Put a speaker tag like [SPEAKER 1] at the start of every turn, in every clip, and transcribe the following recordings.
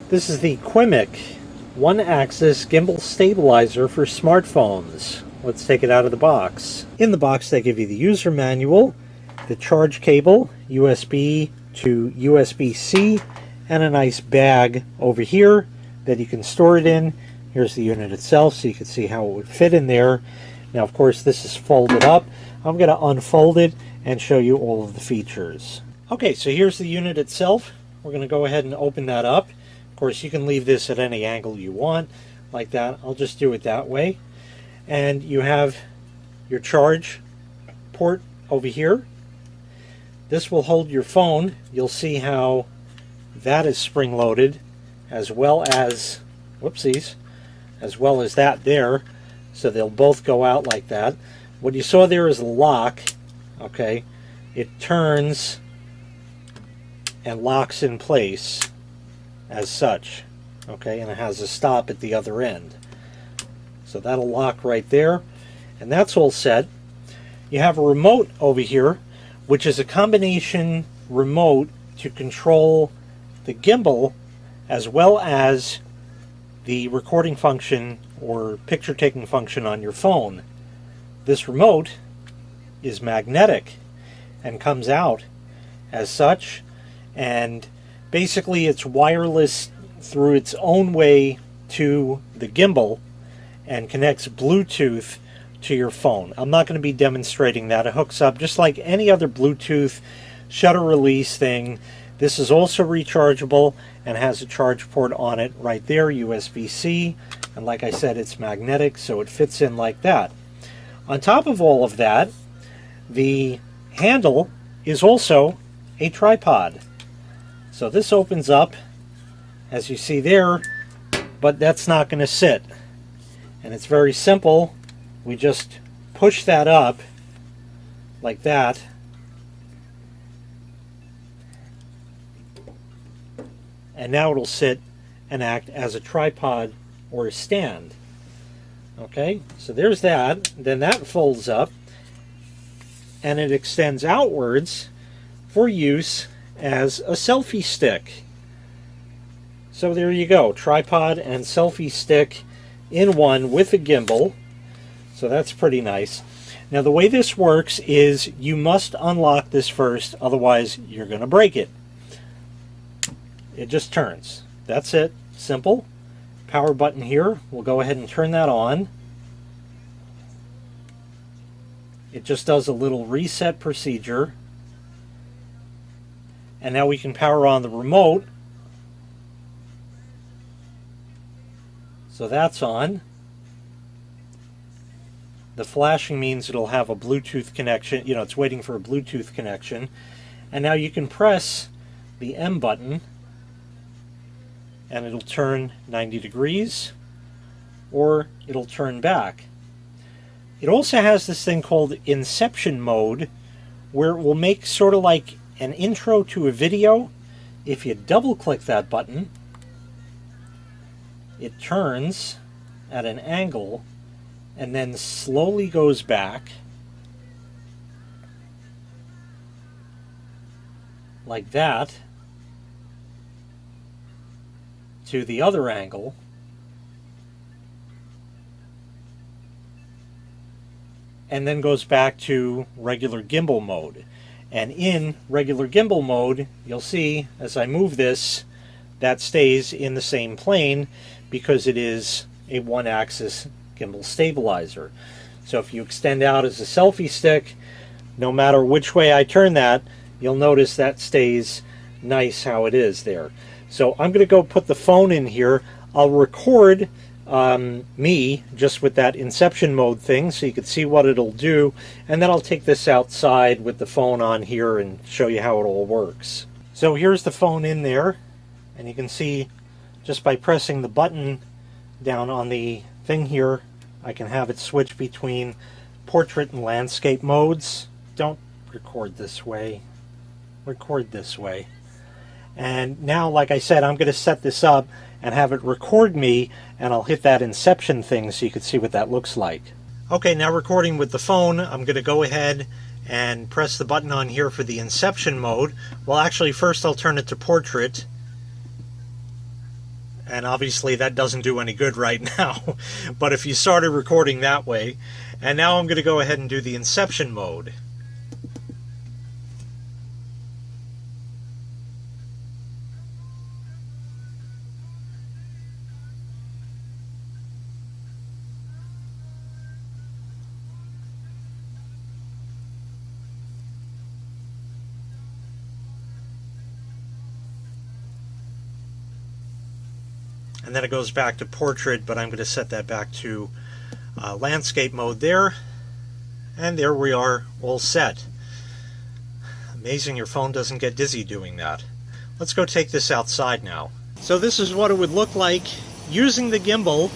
[SPEAKER 1] This is the QIMIC one-axis gimbal stabilizer for smartphones. Let's take it out of the box. In the box they give you the user manual, the charge cable, USB to USB-C, and a nice bag over here that you can store it in. Here's the unit itself so you can see how it would fit in there. Now of course this is folded up. I'm going to unfold it and show you all of the features. Okay, so here's the unit itself. We're going to go ahead and open that up. Of course you can leave this at any angle you want, like that. I'll just do it that way. And you have your charge port over here. This will hold your phone. You'll see how that is spring-loaded, as well as, whoopsies, as well as that there. So they'll both go out like that. What you saw there is a lock. Okay, it turns and locks in place as such. Okay, and it has a stop at the other end. So that'll lock right there, and that's all set. You have a remote over here, which is a combination remote to control the gimbal as well as the recording function or picture taking function on your phone. This remote is magnetic and comes out as such, and basically it's wireless through its own way to the gimbal and connects Bluetooth to your phone. I'm not going to be demonstrating that. It hooks up just like any other Bluetooth shutter release thing. This is also rechargeable and has a charge port on it right there, USB-C, and like I said, it's magnetic, so it fits in like that. On top of all of that, the handle is also a tripod. So this opens up, as you see there, but that's not going to sit. And it's very simple. We just push that up like that. And now it'll sit and act as a tripod or a stand. Okay, so there's that. Then that folds up and it extends outwards for use as a selfie stick. So there you go, tripod and selfie stick in one with a gimbal. So that's pretty nice. Now the way this works is you must unlock this first, otherwise you're going to break it. It just turns. That's it. Simple. Power button here. We'll go ahead and turn that on. It just does a little reset procedure. And now we can power on the remote. So that's on. The flashing means it'll have a Bluetooth connection. You know, it's waiting for a Bluetooth connection. And now you can press the M button and it'll turn 90 degrees or it'll turn back. It also has this thing called inception mode where it will make sort of like an intro to a video. If you double click that button, it turns at an angle and then slowly goes back like that to the other angle, and then goes back to regular gimbal mode. And in regular gimbal mode, you'll see as I move this, that stays in the same plane because it is a one-axis gimbal stabilizer. So if you extend out as a selfie stick, no matter which way I turn that, you'll notice that stays nice how it is there. So I'm going to go put the phone in here. I'll record me just with that inception mode thing so you can see what it'll do, and then I'll take this outside with the phone on here and show you how it all works. So here's the phone in there, and you can see just by pressing the button down on the thing here, I can have it switch between portrait and landscape modes. Don't record this way, record this way. And now, like I said, I'm going to set this up and have it record me, and I'll hit that inception thing so you can see what that looks like. Okay, now recording with the phone, I'm going to go ahead and press the button on here for the inception mode. Well, actually, first I'll turn it to portrait. And obviously that doesn't do any good right now. But if you started recording that way, and now I'm going to go ahead and do the inception mode. And then it goes back to portrait, but I'm going to set that back to landscape mode there. And there we are, all set. Amazing your phone doesn't get dizzy doing that. Let's go take this outside now. So this is what it would look like using the gimbal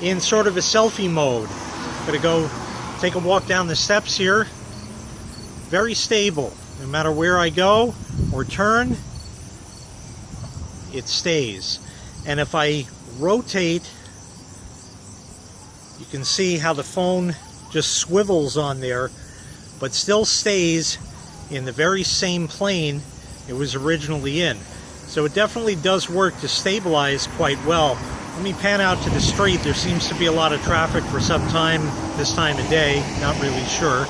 [SPEAKER 1] in sort of a selfie mode. I'm going to go take a walk down the steps here. Very stable. No matter where I go or turn, it stays. And if I rotate, you can see how the phone just swivels on there, but still stays in the very same plane it was originally in. So it definitely does work to stabilize quite well. Let me pan out to the street. There seems to be a lot of traffic for some time this time of day. Not really sure.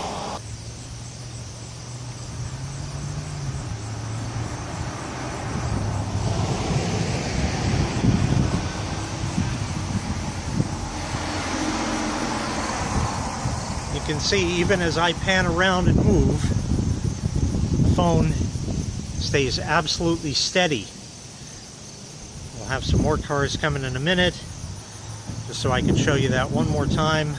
[SPEAKER 1] You can see even as I pan around and move, the phone stays absolutely steady. We'll have some more cars coming in a minute, just so I can show you that one more time.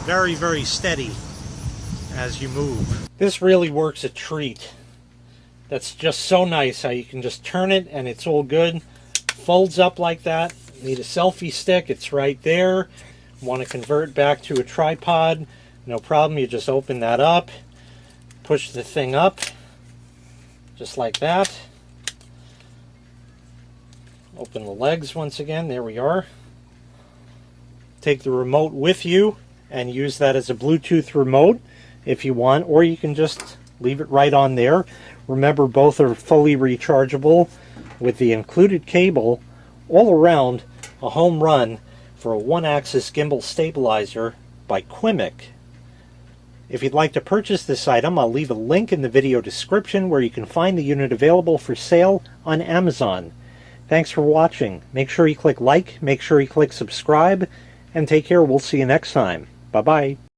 [SPEAKER 1] Very, very steady as you move. This really works a treat. That's just so nice how you can just turn it and it's all good. Folds up like that. Need a selfie stick, it's right there. Want to convert back to a tripod, no problem. You just open that up, push the thing up, just like that. Open the legs once again, there we are. Take the remote with you and use that as a Bluetooth remote if you want, or you can just leave it right on there. Remember, both are fully rechargeable with the included cable. All around, a home run for a one-axis gimbal stabilizer by QIMIC. If you'd like to purchase this item, I'll leave a link in the video description where you can find the unit available for sale on Amazon. Thanks for watching. Make sure you click like, make sure you click subscribe, and take care. We'll see you next time. Bye-bye.